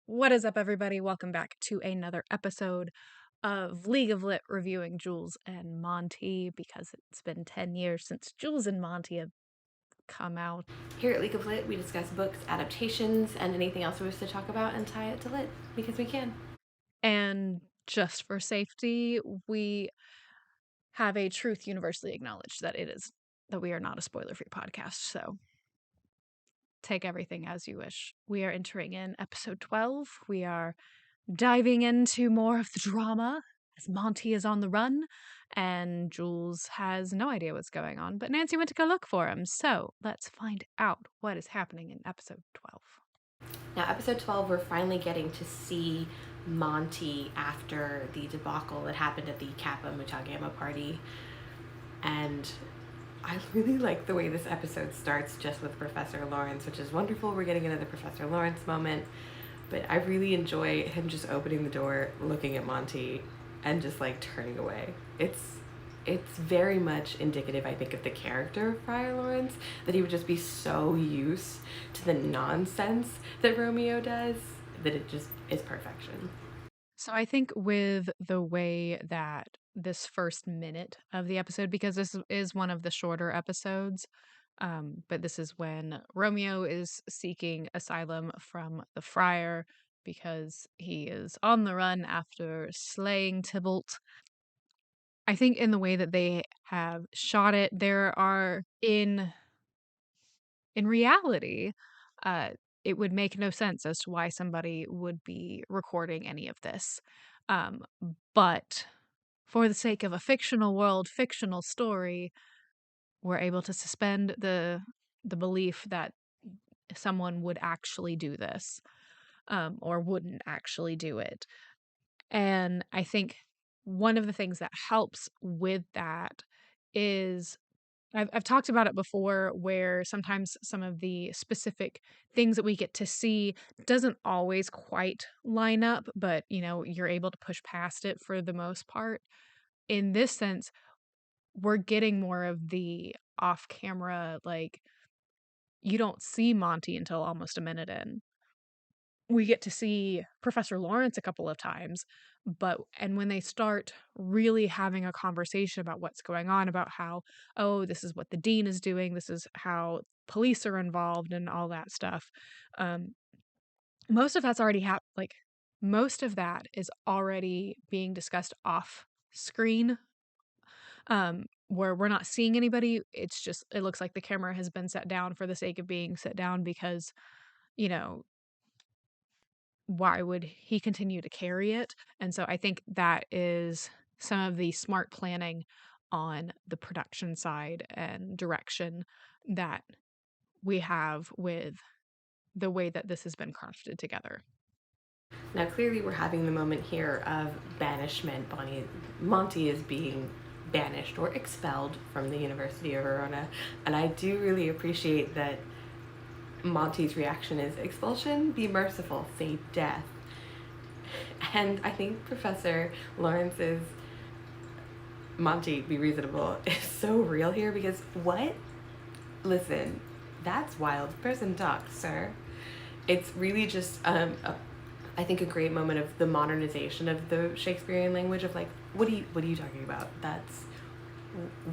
What is up, everybody? Welcome back to another episode of League of Lit reviewing Jules and Monty because it's been 10 years since Jules and Monty have come out. Here at League of Lit, we discuss books, adaptations, and anything else we wish to talk about and tie it to lit because we can. And just for safety, we have a truth universally acknowledged that we are not a spoiler-free podcast, so take everything as you wish. We are entering in episode 12. We are diving into more of the drama as Monty is on the run and Jules has no idea what's going on, but Nancy went to go look for him. So let's find out what is happening in episode 12. Now, episode 12, we're finally getting to see Monty after the debacle that happened at the Kappa Mutagama party. And I really like the way this episode starts just with Professor Lawrence, which is wonderful. We're getting another Professor Lawrence moment. But I really enjoy him just opening the door, looking at Monty, and just like turning away. It's very much indicative, I think, of the character of Friar Lawrence, that he would just be so used to the nonsense that Romeo does that it just is perfection. So I think with the way that this first minute of the episode, because this is one of the shorter episodes, but this is when Romeo is seeking asylum from the friar because he is on the run after slaying Tybalt. I think in the way that they have shot it, there are in reality, uh, it would make no sense as to why somebody would be recording any of this. Um, but for the sake of a fictional world, fictional story, we're able to suspend the belief that someone would actually do this, or wouldn't actually do it. And I think one of the things that helps with that is I've talked about it before where sometimes some of the specific things that we get to see doesn't always quite line up, but you're able to push past it for the most part. In this sense, we're getting more of the off-camera, like you don't see Monty until almost a minute in. We get to see Professor Lawrence a couple of times, and when they start really having a conversation about what's going on, about how, oh, this is what the dean is doing, this is how police are involved and all that stuff. Um, most of that's already like most of that is already being discussed off screen, where we're not seeing anybody. It's just it looks like the camera has been set down for the sake of being set down because, you know, why would he continue to carry it? And so I think that is some of the smart planning on the production side and direction that we have with the way that this has been crafted together. Now, clearly, we're having the moment here of banishment. Monty is being banished or expelled from the University of Verona, and I do really appreciate that Monty's reaction is expulsion, be merciful, say death. And I think Professor Lawrence's Monty, be reasonable, is so real here because what? Listen, that's wild person talk, sir. It's really just, I think, a great moment of the modernization of the Shakespearean language of like, what are you talking about? That's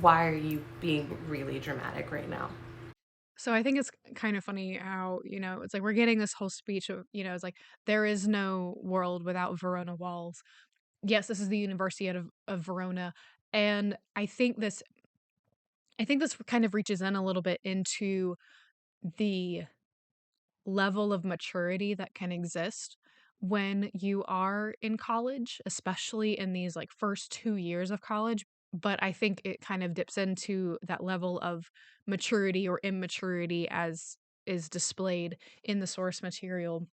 why are you being really dramatic right now? So I think it's kind of funny how, it's like we're getting this whole speech of, it's like there is no world without Verona walls. Yes, this is the University of Verona. And I think this kind of reaches in a little bit into the level of maturity that can exist when you are in college, especially in these like first 2 years of college. But I think it kind of dips into that level of maturity or immaturity as is displayed in the source material,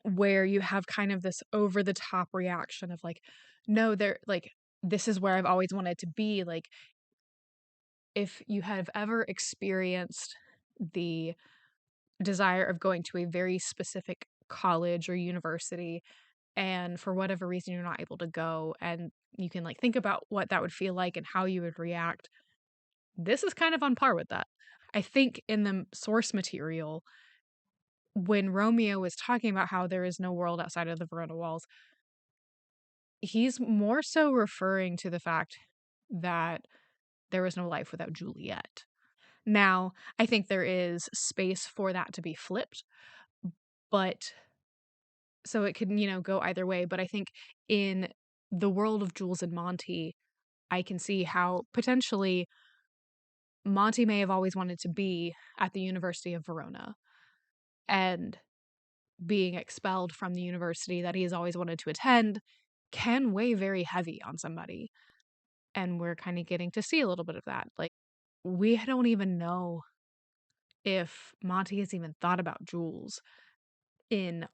where you have kind of this over the top reaction of like, no, they're like, this is where I've always wanted to be. Like, if you have ever experienced the desire of going to a very specific college or university, and for whatever reason you're not able to go, and you can like think about what that would feel like and how you would react, this is kind of on par with that. I think in the source material, when Romeo is talking about how there is no world outside of the Verona walls, he's more so referring to the fact that there is no life without Juliet. Now, I think there is space for that to be flipped, but so it could, go either way. But I think in the world of Jules and Monty, I can see how potentially Monty may have always wanted to be at the University of Verona, and being expelled from the university that he has always wanted to attend can weigh very heavy on somebody. And we're kind of getting to see a little bit of that. Like, we don't even know if Monty has even thought about Jules in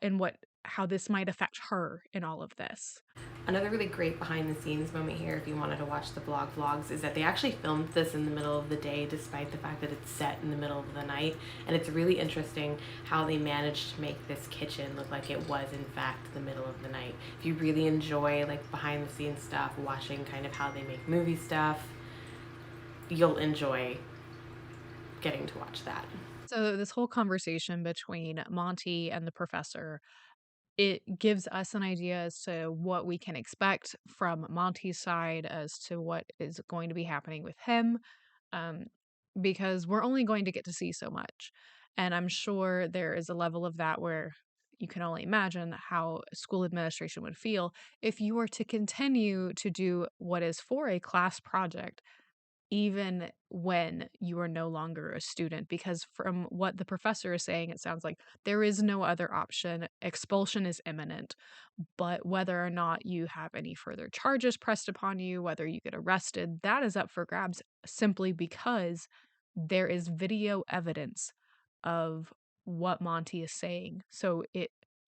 in what how this might affect her in all of this. Another really great behind the scenes moment here, if you wanted to watch the blog vlogs, is that they actually filmed this in the middle of the day despite the fact that it's set in the middle of the night. And it's really interesting how they managed to make this kitchen look like it was in fact the middle of the night. If you really enjoy like behind the scenes stuff, watching kind of how they make movie stuff, you'll enjoy getting to watch that. So this whole conversation between Monty and the professor, it gives us an idea as to what we can expect from Monty's side as to what is going to be happening with him, um, because we're only going to get to see so much. And I'm sure there is a level of that where you can only imagine how school administration would feel if you were to continue to do what is for a class project even when you are no longer a student, because from what the professor is saying, it sounds like there is no other option. Expulsion is imminent, but whether or not you have any further charges pressed upon you, whether you get arrested, that is up for grabs simply because there is video evidence of what Monty is saying. So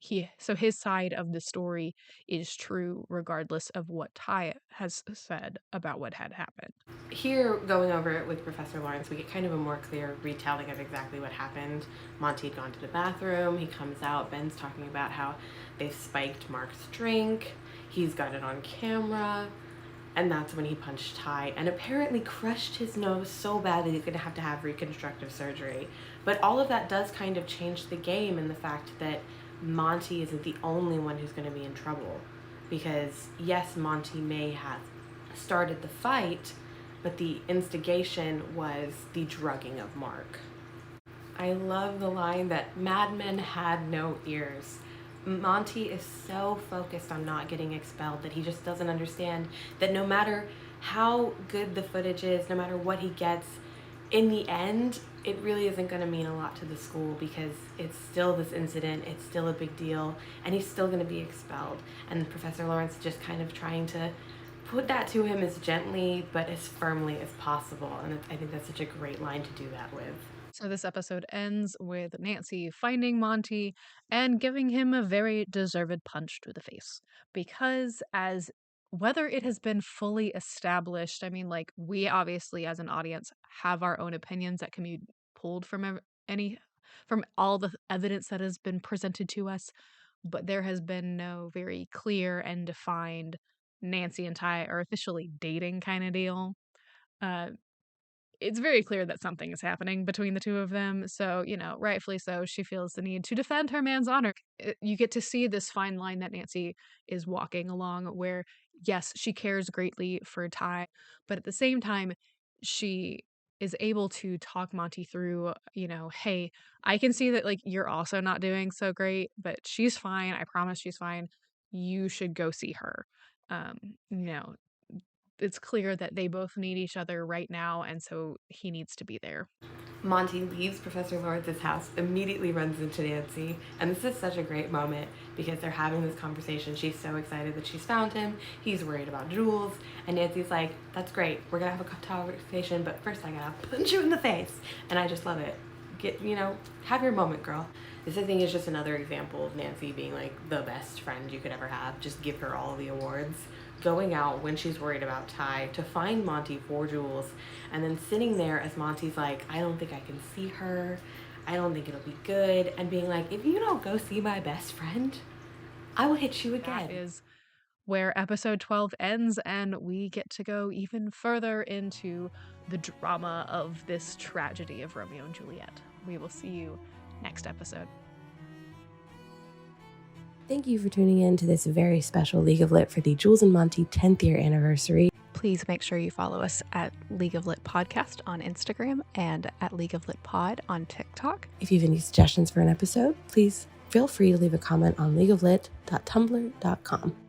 his side of the story is true regardless of what Ty has said about what had happened. Here, going over it with Professor Lawrence, we get kind of a more clear retelling of exactly what happened. Monty had gone to the bathroom. He comes out. Ben's talking about how they spiked Mark's drink. He's got it on camera. And that's when he punched Ty and apparently crushed his nose so bad that he's going to have reconstructive surgery. But all of that does kind of change the game in the fact that Monty isn't the only one who's going to be in trouble. Because, yes, Monty may have started the fight, but the instigation was the drugging of Mark. I love the line that madmen had no ears. Monty is so focused on not getting expelled that he just doesn't understand that no matter how good the footage is, no matter what he gets, in the end, it really isn't going to mean a lot to the school because it's still this incident, it's still a big deal, and he's still going to be expelled. And Professor Lawrence just kind of trying to put that to him as gently but as firmly as possible. And I think that's such a great line to do that with. So this episode ends with Nancy finding Monty and giving him a very deserved punch to the face. Because as whether it has been fully established, I mean, like, we obviously as an audience have our own opinions that can be pulled from any from all the evidence that has been presented to us, but there has been no very clear and defined Nancy and Ty are officially dating kind of deal. Uh, it's very clear that something is happening between the two of them. So, rightfully so, she feels the need to defend her man's honor. You get to see this fine line that Nancy is walking along where, yes, she cares greatly for Ty, but at the same time, she is able to talk Monty through, hey, I can see that, like, you're also not doing so great, but she's fine. I promise she's fine. You should go see her. Um, you know, it's clear that they both need each other right now, and so he needs to be there. Monty leaves Professor Lawrence's house, immediately runs into Nancy, and this is such a great moment because they're having this conversation. She's so excited that she's found him. He's worried about Jules, and Nancy's like, "That's great. We're gonna have a conversation, but first I gotta punch you in the face." And I just love it. Have your moment, girl. This, I think, is just another example of Nancy being like the best friend you could ever have. Just give her all the awards. Going out when she's worried about Ty to find Monty for Jules, and then sitting there as Monty's like, "I don't think I can see her. I don't think it'll be good," and being like, "If you don't go see my best friend, I will hit you That again." is where episode 12 ends, and we get to go even further into the drama of this tragedy of Romeo and Juliet. We will see you next episode. Thank you for tuning in to this very special League of Lit for the Jules and Monty 10th year anniversary. Please make sure you follow us at League of Lit Podcast on Instagram and at League of Lit Pod on TikTok. If you have any suggestions for an episode, please feel free to leave a comment on leagueoflit.tumblr.com.